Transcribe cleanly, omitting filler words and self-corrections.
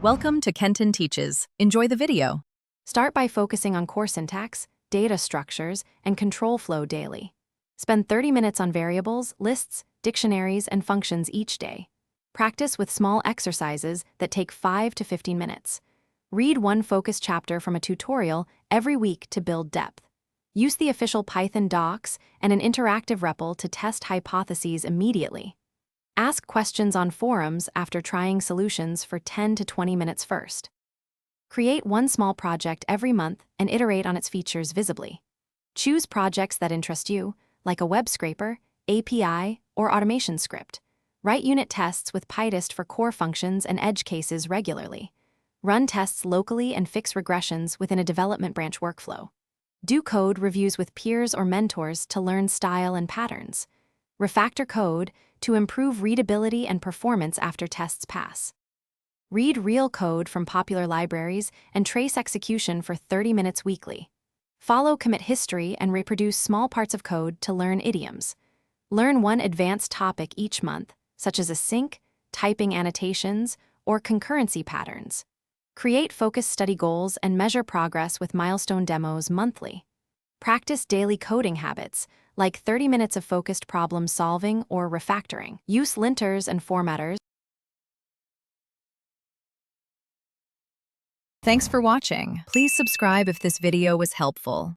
Welcome to Kenton Teaches. Enjoy the video. Start by focusing on core syntax, data structures, and control flow daily. Spend 30 minutes on variables, lists, dictionaries, and functions each day. Practice with small exercises that take 5 to 15 minutes. Read one focused chapter from a tutorial every week to build depth. Use the official Python docs and an interactive REPL to test hypotheses immediately. Ask questions on forums after trying solutions for 10 to 20 minutes first. Create one small project every month and iterate on its features visibly. Choose projects that interest you, like a web scraper, API, or automation script. Write unit tests with PyTest for core functions and edge cases regularly. Run tests locally and fix regressions within a development branch workflow. Do code reviews with peers or mentors to learn style and patterns. Refactor code to improve readability and performance after tests pass. Read real code from popular libraries and trace execution for 30 minutes weekly. Follow commit history and reproduce small parts of code to learn idioms. Learn one advanced topic each month, such as async, typing annotations, or concurrency patterns. Create focused study goals and measure progress with milestone demos monthly. Practice daily coding habits, like 30 minutes of focused problem solving or refactoring. Use linters and formatters. Thanks for watching. Please subscribe if this video was helpful.